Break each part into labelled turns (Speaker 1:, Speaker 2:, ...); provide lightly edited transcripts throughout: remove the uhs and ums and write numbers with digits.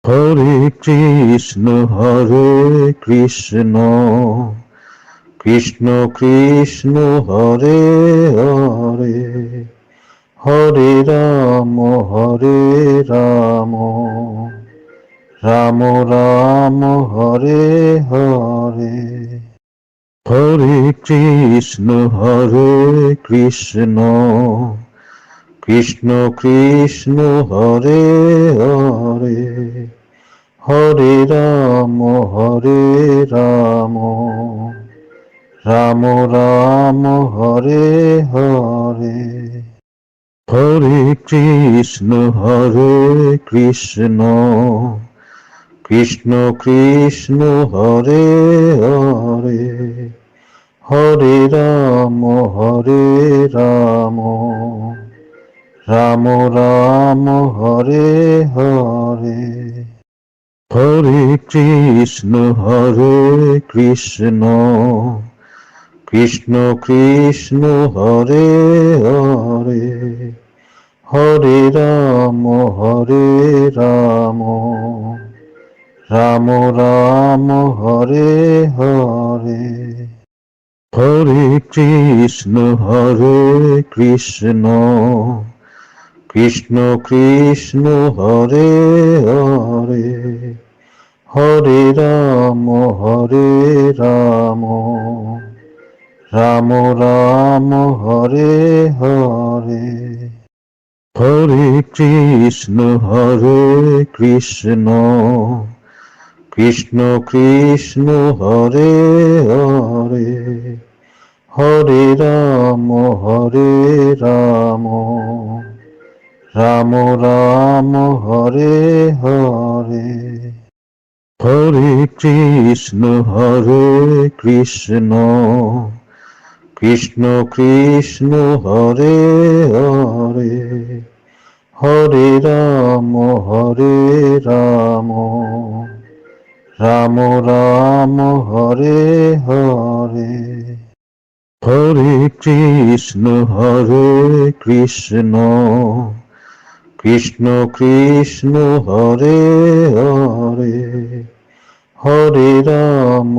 Speaker 1: Hare Krishna Krishna Krishna Hare Hare Hare Ram Ram Ram Hare Hare Hare Krishna Krishna Krishna Hare Hare Hare Ram Ram Ram Hare Hare Hare Krishna Krishna Krishna Hare Hare Hare Ram Ram Ram Hare Hare Hare Krishna Krishna Krishna Hare Hare Hare Ram Ram Ram Hare Hare Hare Krishna Krishna Krishna Hare Hare Hare Ram Ram Ram Hare Hare Hare Krishna Krishna Hare Hare Hare Ram Ram Ram Hare Hare Hare Krishna Krishna Krishna Hare Hare Hare Ram Ram Ram Hare Hare Hare Krishna Krishna Hare Hare Hare Ram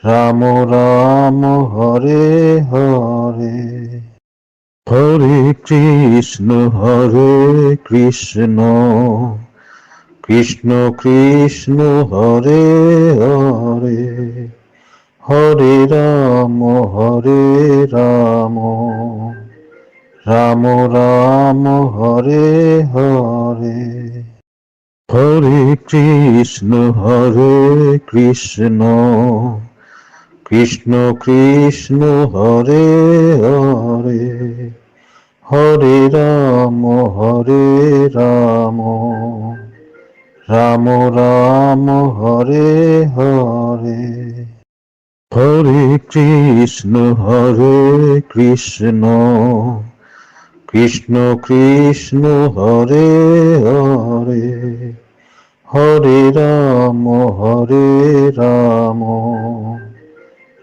Speaker 1: Ram Ram Hare Hare Hare Krishna Krishna Hare Hare Hare Ram Ram Ram Hare Hare Hare Krishna Krishna Hare Hare Hare Ram Ram Ram Hare Hare Hare Krishna Krishna Hare Hare Hare Ram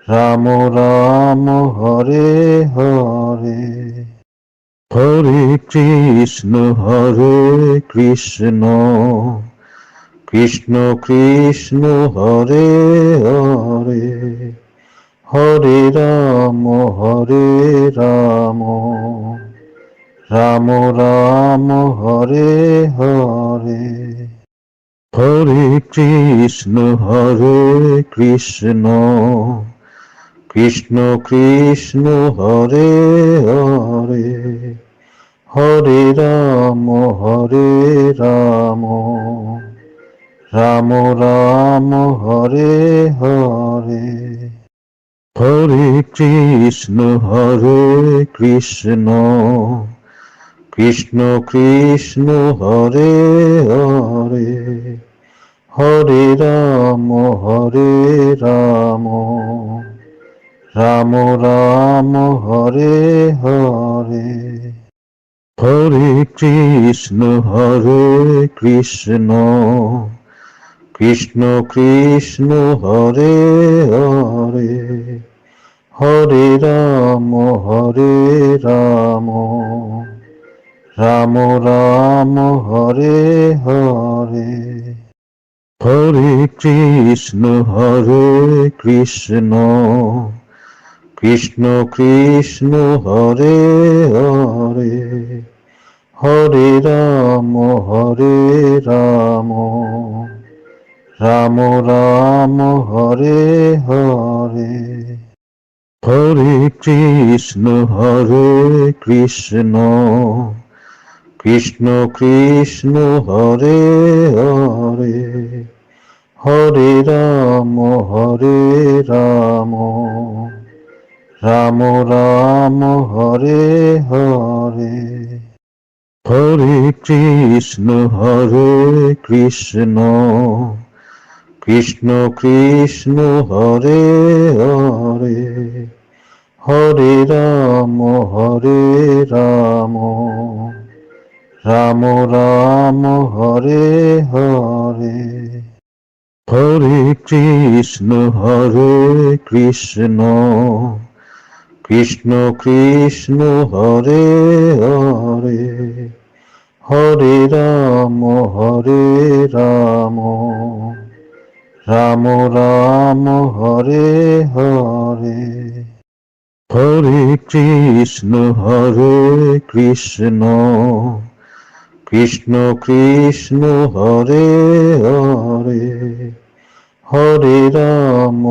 Speaker 1: Ram Ram Hare Hare Hare Krishna Krishna Hare Hare Hare Ram Ram Ram Hare Hare Hare Krishna Krishna Hare Hare Hare Ram Ram Ram Hare Hare Hare Krishna Krishna Hare Hare Hare Ram Ram Ram Hare Hare Hare Krishna Krishna Hare Hare Hare Ram Ram Ram Ram Hare Hare, Hare Krishna Krishna Krishna Hare Hare, Hare Ram Ram Ram Hare Hare, Hare Krishna Krishna Krishna Hare Hare, Hare Ram Ram Ram Hare Hare, Hare Krishna Krishna Krishna Hare Hare, Hare Ram Ram Ram Hare Hare, Hare Krishna Krishna Krishna Hare Hare, Hare Ram Ram Ram Hare Hare, Hare Krishna Krishna Krishna Hare Hare, Hare Ram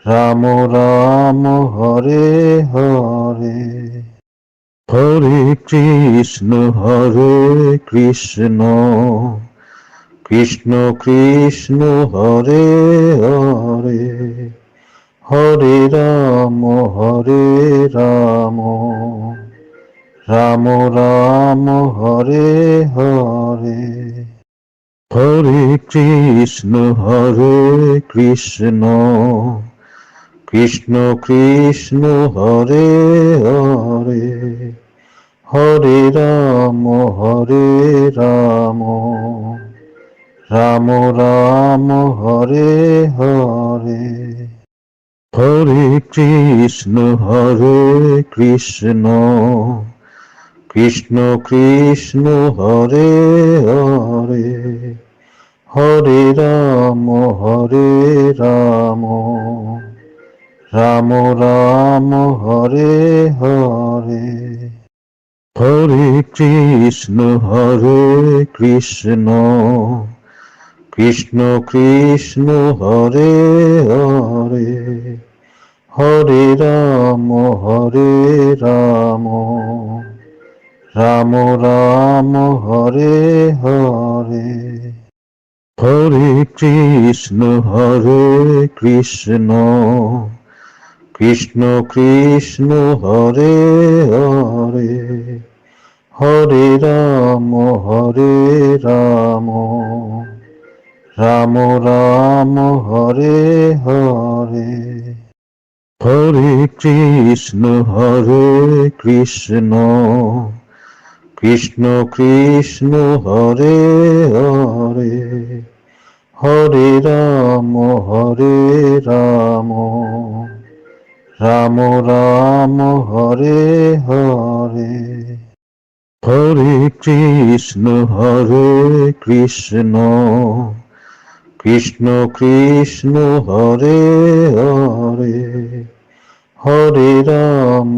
Speaker 1: Ram Ram Hare Hare, Hare Krishna Krishna Krishna Hare Hare, Hare Ram Ram Ram Hare Hare, Hare Krishna Krishna Krishna Hare Hare, Hare Ram Ram Ram Hare Hare, Hare Krishna Krishna Krishna Hare Hare, Hare Ram Ram Ram Hare Hare, Hare Krishna Krishna Krishna Hare Hare, Hare Ram Ram Ram Hare Hare, Hare Krishna Krishna Krishna Hare Hare, Hare Ram Ram Ram Hare Hare, Hare Krishna Krishna Krishna Hare Hare, Hare Ram Ram Ram Hare Hare, Hare Krishna Krishna Krishna Hare Hare, Hare Ram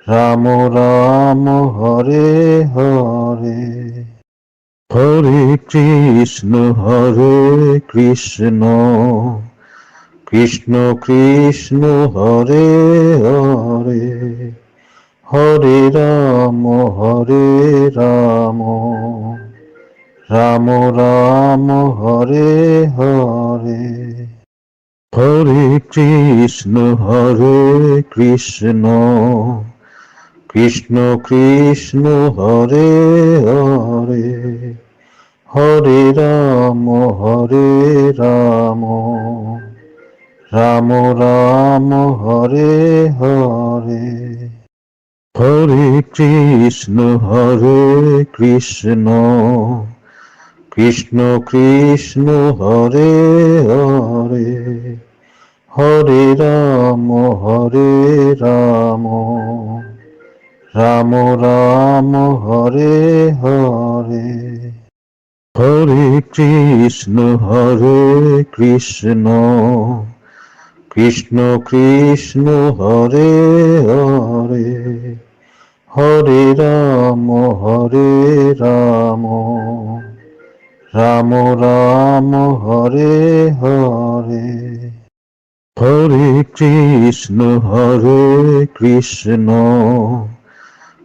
Speaker 1: Ram Ram Hare Hare, Hare Krishna Krishna Krishna Hare Hare, Hare Ram Ram Ram Hare Hare, Hare Krishna Krishna Krishna Hare Hare, Hare Ram Ram Ram Hare Hare, Hare Krishna Krishna Krishna Hare Hare, Hare Ram Ram Ram Ram Hare Hare Hare Krishna Krishna Krishna Hare Hare Hare Ram Ram Ram Ram Hare Hare Hare Krishna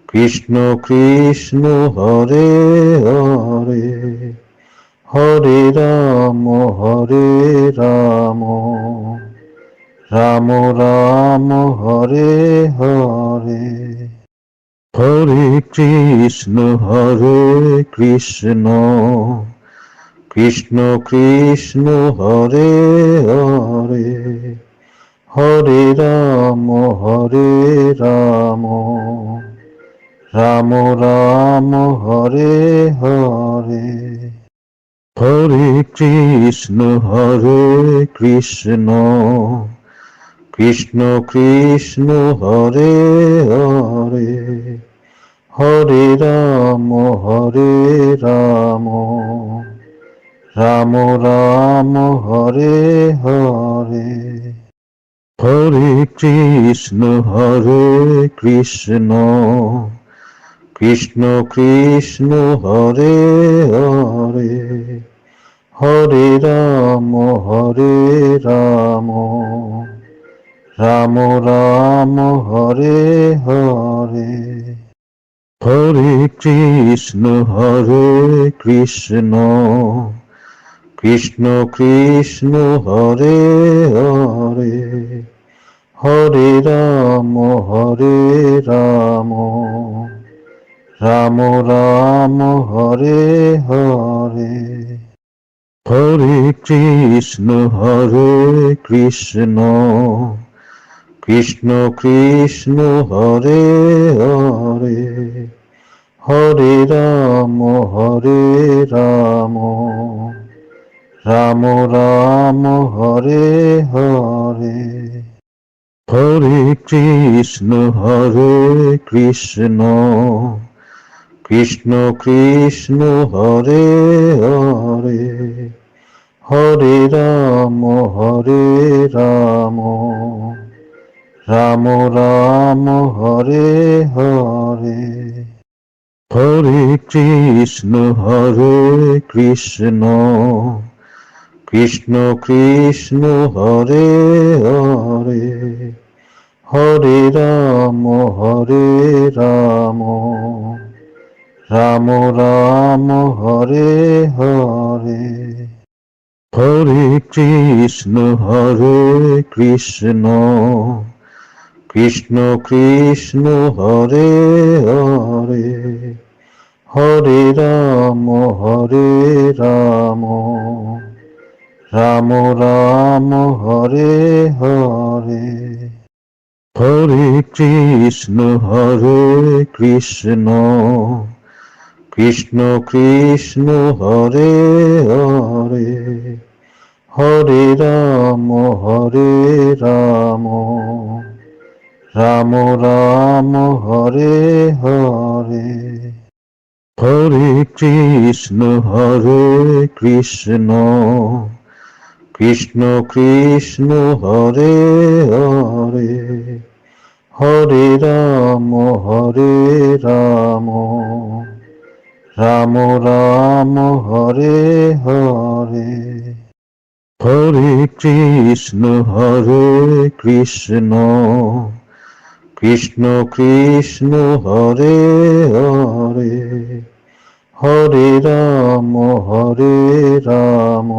Speaker 1: Krishna Krishna Hare Hare Hare Ram Ram Ram Ram Hare Hare Hare Krishna Krishna Krishna Hare Hare Hare Ram Ram Ram Ram Hare Hare Hare Krishna Krishna Krishna Hare Hare Hare Ram Ram Ram Ram Hare Hare Hare Krishna Krishna Krishna Hare Hare Hare Ram Ram Ram Ram Hare Hare Hare Krishna Krishna Krishna Hare Hare Hare Ram Ram Ram Ram Hare Hare Hare Krishna Krishna Krishna Hare Hare Hare Ram Ram Ram Ram Hare Hare Hare Krishna Krishna Krishna Hare Hare Hare Ram Ram Ram Ram Hare Hare Hare Krishna Krishna Krishna Hare Hare Hare Ram Ram Ram Ram Hare Hare Hare Krishna Krishna Krishna Hare Hare Hare Ram Ram Ram Ram Hare Hare Hare Krishna Krishna Krishna Hare Hare Hare Ram Ram Ram Ram Hare Hare Hare Krishna Krishna Krishna Hare Hare Hare Ram Ram Ram Ram Hare Hare Hare Krishna Krishna Krishna Hare Hare Hare Ram Ram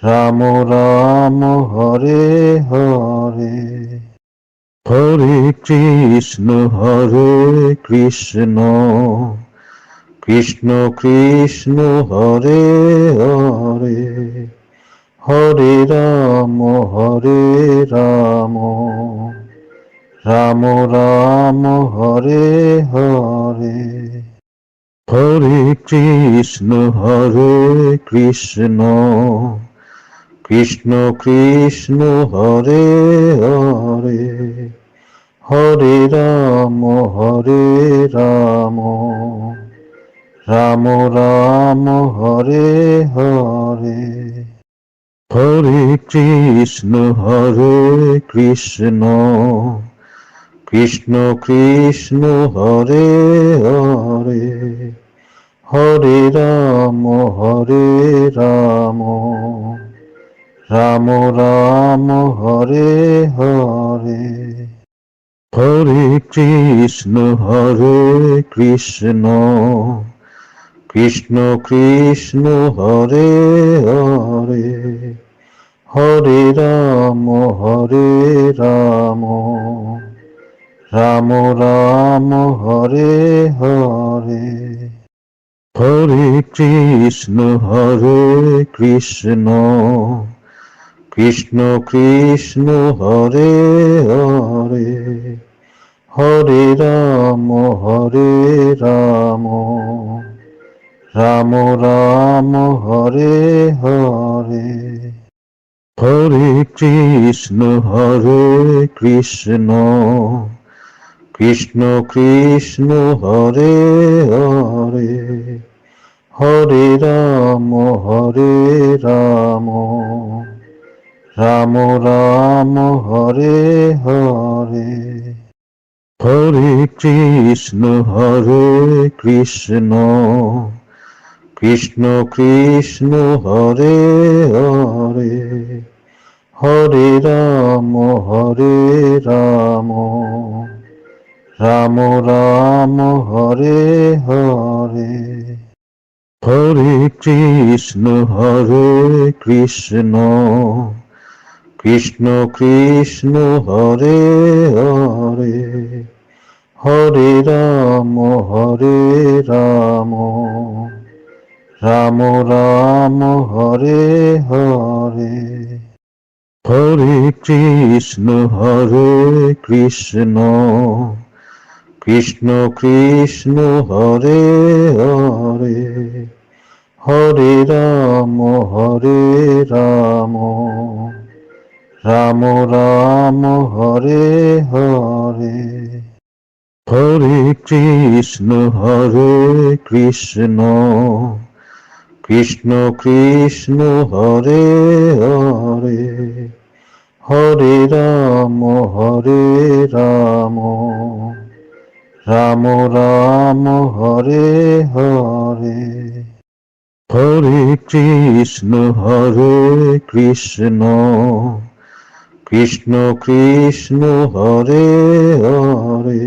Speaker 1: Ram Ram Hare Hare Hare Krishna Krishna Krishna Hare Hare Hare Ram Ram Ram Ram Hare Hare Hare Krishna Krishna Krishna Krishna Hare Hare Hare Ram Ram Ram Ram Hare Hare Hare Krishna Krishna Krishna Hare Hare Hare Ram Ram Ram Ram Hare Hare Hare Krishna Krishna Krishna Hare Hare Hare Ram Ram Ram Ram Hare Hare Hare Krishna Krishna Krishna Hare Hare Hare Ram Ram Ram Ram Hare Hare Hare Krishna Krishna Krishna Hare Hare Hare Ram Ram Ram Ram Hare Hare Hare Krishna Krishna Krishna Hare Hare Hare Ram Ram Ram Ram Hare Hare Hare Krishna Krishna Krishna Hare Hare Hare Ram Ram Ram Ram Hare Hare Hare Krishna Krishna Krishna Hare Hare Hare Ram Ram Ram Ram Hare Hare Hare Krishna Krishna Krishna Hare Hare Hare Ram Ram Ram Ram Hare Hare Hare Krishna Krishna Krishna Hare Hare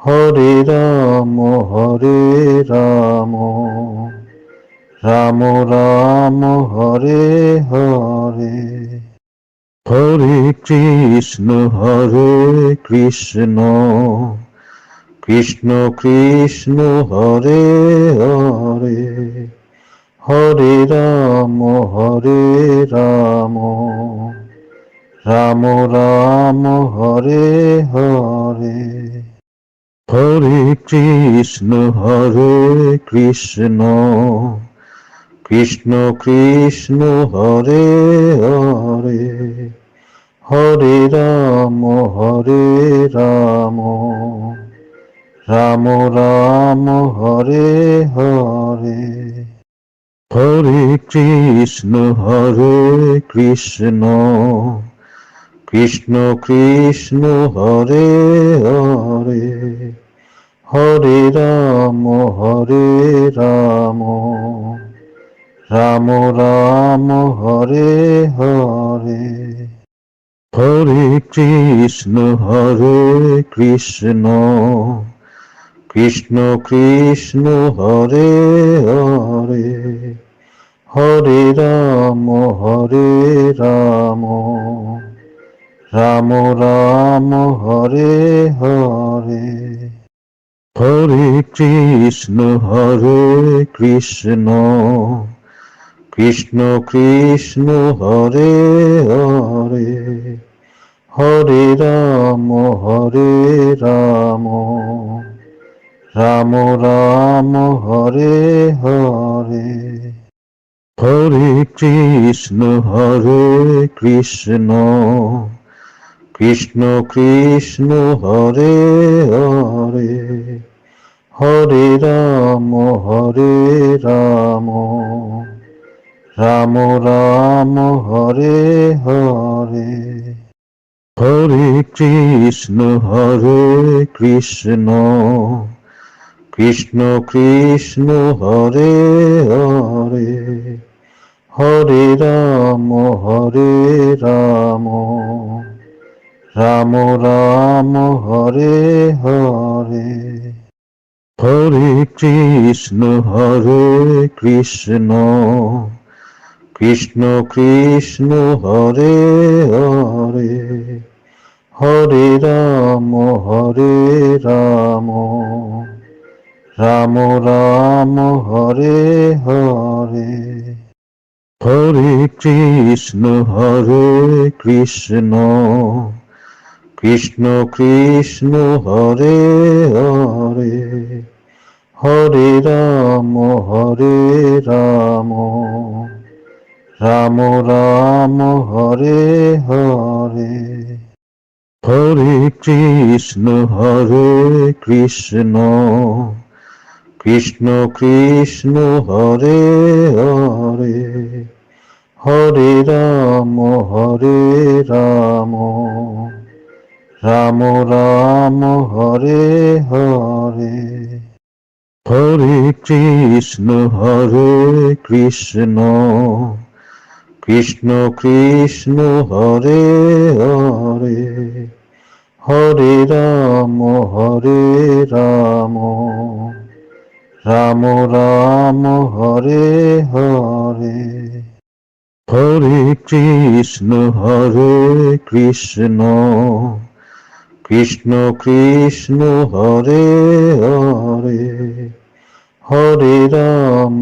Speaker 1: Hare Ram Ram Ram Ram Hare Hare Hare Krishna Krishna Krishna Hare Hare Hare Ram Ram Ram Ram Hare Hare Hare Krishna Krishna Krishna Hare Hare Hare Ram Ram Ram Ram Hare Hare Hare Krishna Krishna Krishna Hare Hare Hare Ram Ram Ram Ram Hare Hare Hare Krishna Krishna Krishna Hare Hare Hare Ram Ram Ram Ram Hare Hare Hare Krishna Krishna Krishna Hare Hare Hare Ram Ram Ram Ram Hare Hare Hare Krishna Krishna Krishna Hare Hare Hare Ram Ram Ram Hare Hare Hare Krishna Krishna Krishna Hare Hare Hare Ram Ram Ram Hare Hare Hare Krishna Krishna Krishna Hare Hare Hare Ram Ram Ram Hare Hare Hare Krishna Krishna Krishna Hare Hare Hare Ram Ram Ram Hare Hare Hare Krishna Krishna Krishna Hare Hare Hare Ram Ram Ram Hare Hare Hare Krishna Krishna Krishna Hare Hare Hare Ram Ram Ram Hare Hare Hare Krishna Krishna Krishna Hare Hare Hare Ram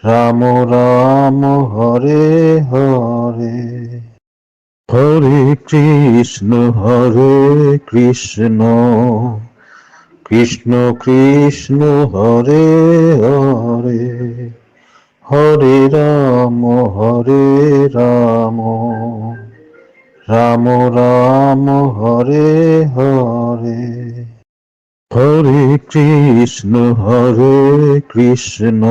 Speaker 1: Ram Ram Hare Hare Hare Krishna Krishna Krishna Hare Hare Hare Ram Ram Ram Hare Hare Hare Krishna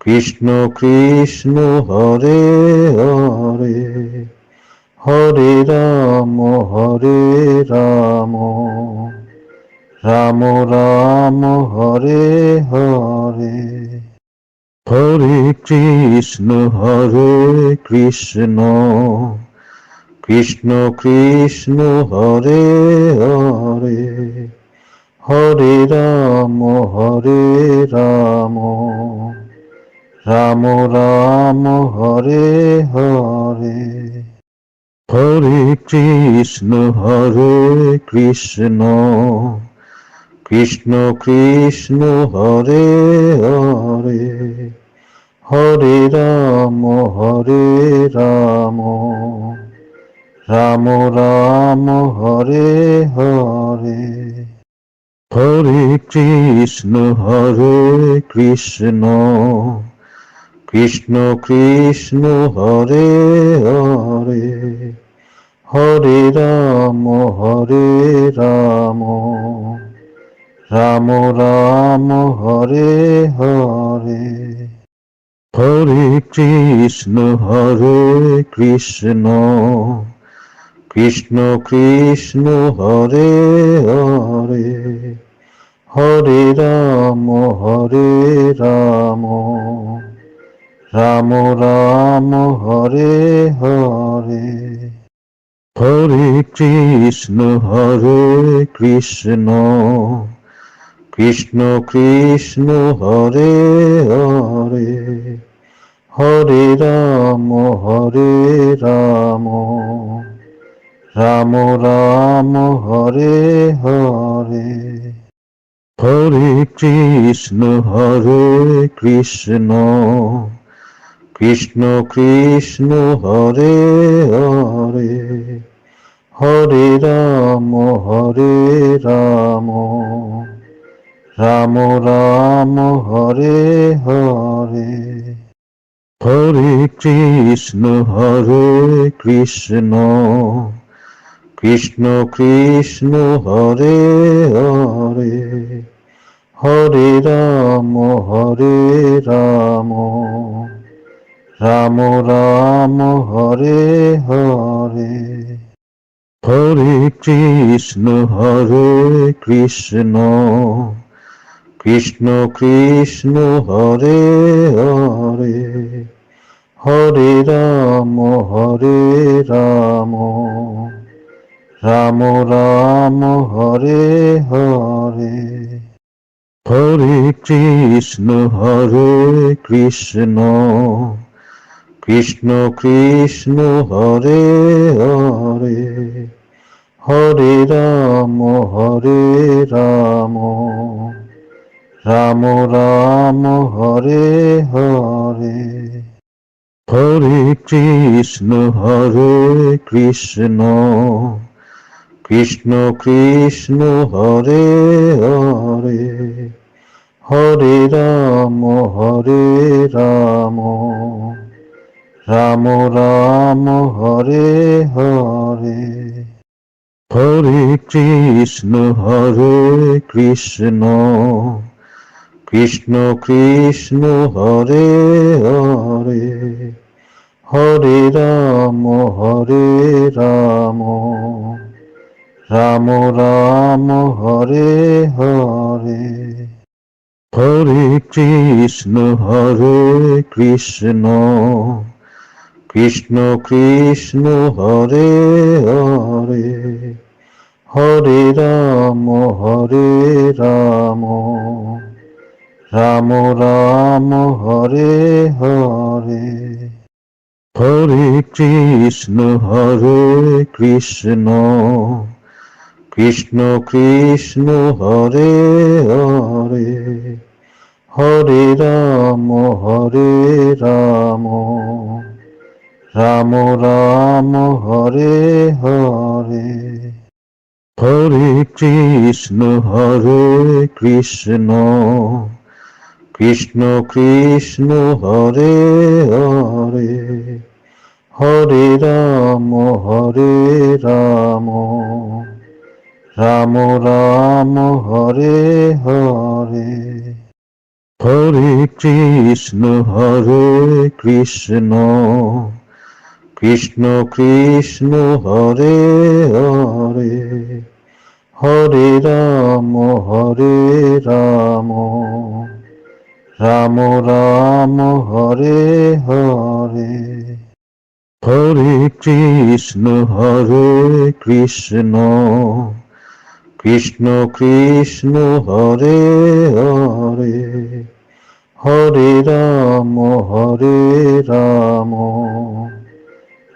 Speaker 1: Krishna Krishna Hare Hare Hare Ram Ram Ram Hare Hare Hare Krishna Krishna Krishna Hare Hare Hare Ram Ram Ram Hare Hare Hare Krishna Krishna Krishna Hare Hare Hare Ram Ram Ram Hare Hare Hare Krishna Krishna Krishna Hare Hare Hare Ram Ram Ram Hare Hare Hare Krishna Krishna Krishna Hare Hare Hare Ram Ram Ram Hare Hare Hare Krishna Krishna Krishna Hare Hare Hare Ram Ram Ram Hare Hare Hare Krishna Krishna Krishna Hare Hare Hare Ram Ram Ram Ram Hare Hare, Hare Krishna Krishna Krishna Hare Hare, Hare Ram Ram Ram Hare Hare, Hare Krishna Krishna Krishna Hare Hare, Hare Ram Ram Ram Hare Hare, Hare Krishna Krishna Krishna Hare Hare, Hare Ram Ram Ram Hare Hare, Hare Krishna Krishna Krishna Hare Hare, Hare Ram Ram Ram Hare Hare, Hare Krishna Krishna Krishna Hare Hare, Hare Ram Ram Ram Hare Hare, Hare Krishna Krishna Krishna Hare Hare, Hare Ram Ram Ram Hare Hare, Hare Krishna Krishna Krishna Hare Hare, Hare Ram Ram Ram Hare Hare, Hare Krishna Krishna Krishna Hare Hare, Hare Ram Ram Ram Hare Hare, Hare Krishna Krishna Krishna Hare Hare, Hare Ram Ram Ram Hare Hare, Hare Krishna Krishna Krishna Hare Hare, Hare Ram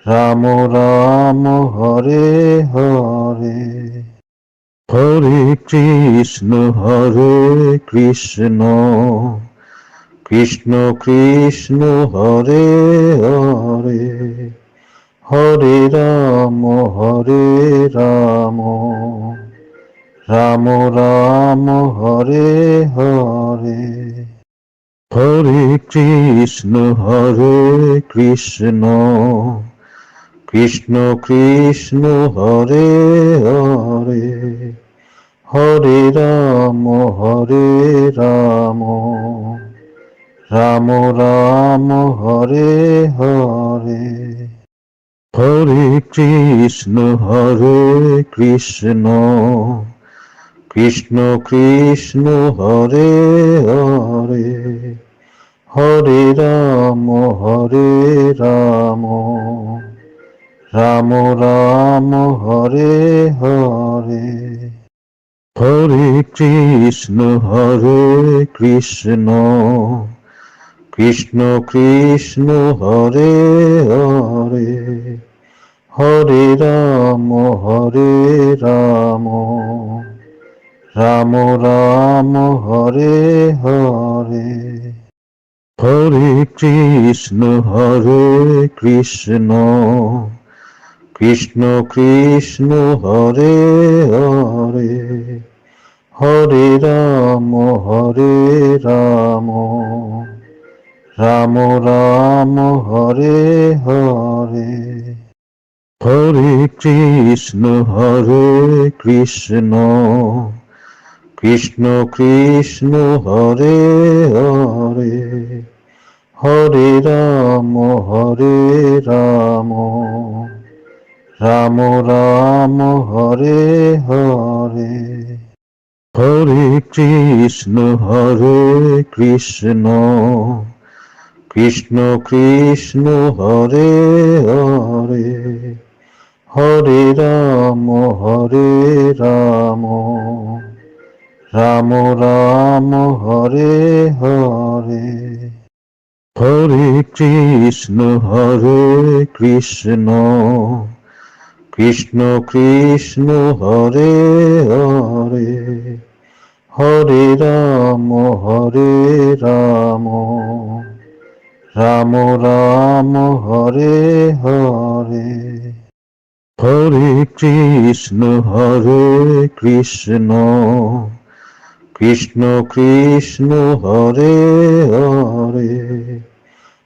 Speaker 1: Ram Ram Hare Hare, Hare Krishna Krishna Krishna Hare Hare, Hare Ram Ram Ram Hare Hare, Hare Krishna Krishna Krishna Hare Hare, Hare Ram Ram Ram Hare Hare, Hare Krishna Krishna Krishna Hare Hare, Hare Ram Ram Ram Hare Hare, Hare Krishna Krishna Krishna Hare Hare, Hare Ram Ram Ram Hare Hare, Hare Krishna Krishna Krishna Hare Hare, Hare Ram Ram Ram Ram Hare Hare, Hare Krishna Krishna Krishna Hare Hare, Hare Ram Ram Ram Ram Hare Hare, Hare Krishna Krishna Krishna Hare Hare, Hare Ram Ram Ram Ram Hare Hare, Hare Krishna Krishna Krishna Hare Hare, Hare Ram Ram Ram Ram Hare Hare, Hare Krishna Krishna Krishna Hare Hare,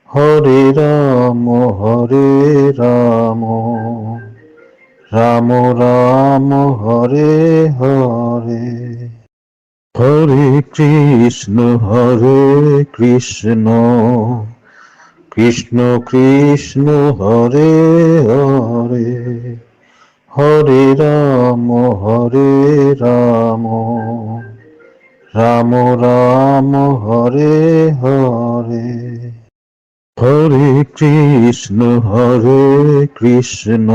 Speaker 1: Hare Ram Ram Ram Ram Hare Hare, Hare Krishna Krishna Krishna Hare Hare, Hare Ram Ram Ram Ram Hare Hare, Hare Krishna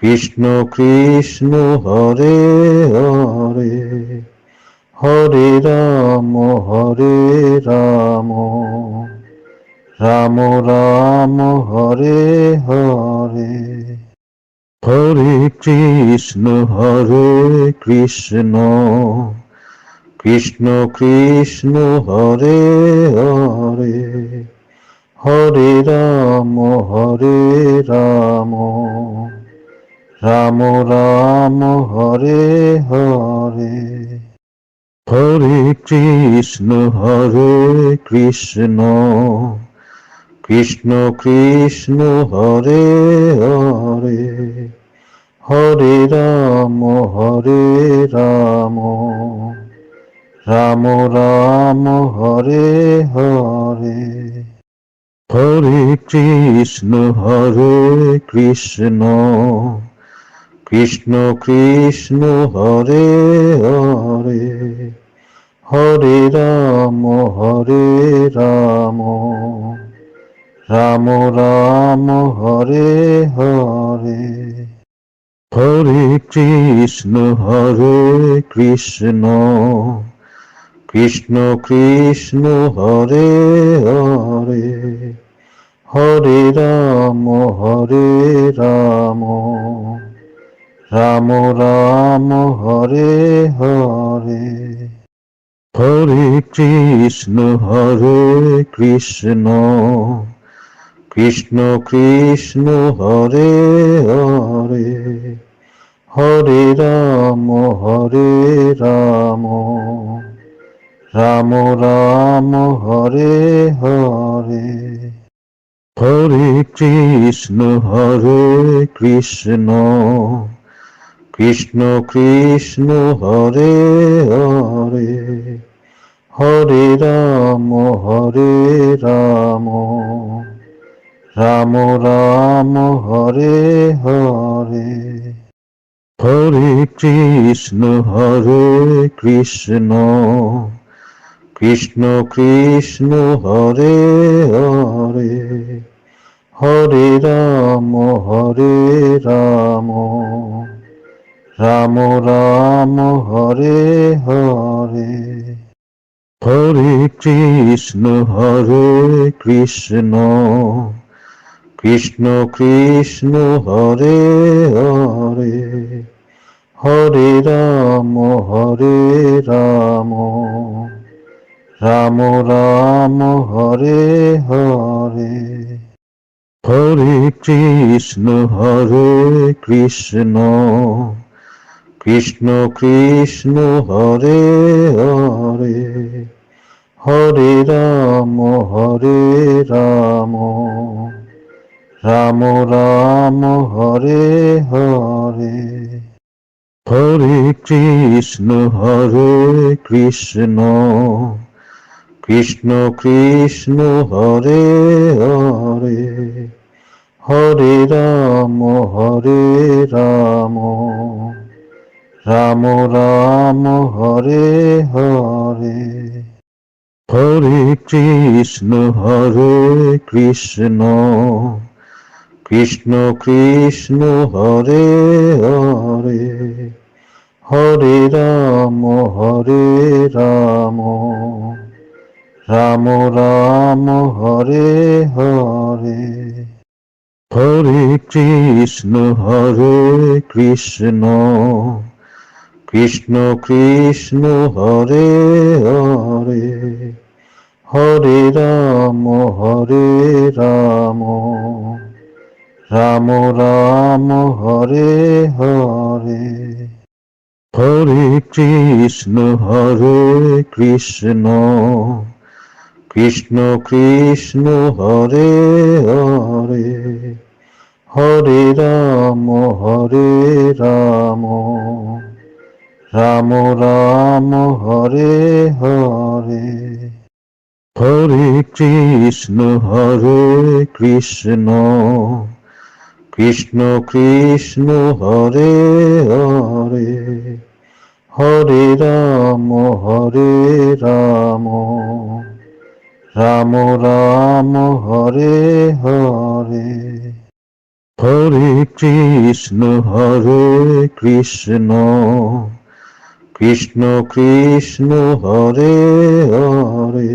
Speaker 1: Krishna Krishna Hare Hare, Hare Ram Ram Ram Ram Hare Hare, Hare Krishna Krishna Krishna Hare Hare, Hare Ram Ram Ram Ram Hare Hare, Hare Krishna Krishna Krishna Hare Hare, Hare Ram Ram Ram Ram Hare Hare, Hare Krishna Krishna Krishna Hare Hare, Hare Ram Ram Ram Ram Hare Hare, Hare Krishna Krishna Krishna Hare Hare, Hare Ram Ram Ram Ram Hare Hare, Hare Krishna Krishna Krishna Hare Hare, Hare Ram Ram Ram Ram Hare Hare, Hare Krishna Krishna Krishna Hare Hare, Hare Ram Ram Ram Ram Hare Hare, Hare Krishna Krishna Krishna Hare Hare, Hare Ram Ram Ram Ram Hare Hare, Hare Krishna Krishna Krishna Hare Hare, Hare Ram Ram Ram Ram Hare Hare, Hare Krishna Krishna Krishna Krishna Hare Hare Hare Ram Ram Ram Hare Hare Hare Krishna Krishna Krishna Hare Hare Hare Ram Ram Ram Hare Hare Hare Krishna Krishna Krishna Hare Hare Hare Ram Ram Ram Hare Hare Hare Krishna Krishna Krishna Hare Hare Hare Ram Ram Ram Hare Hare Hare Krishna Krishna Krishna Hare Hare Hare Ram Ram Ram Hare Hare Hare Krishna Krishna Krishna Hare Hare Hare Ram Ram Ram Hare Hare Hare Krishna Krishna Krishna Hare Hare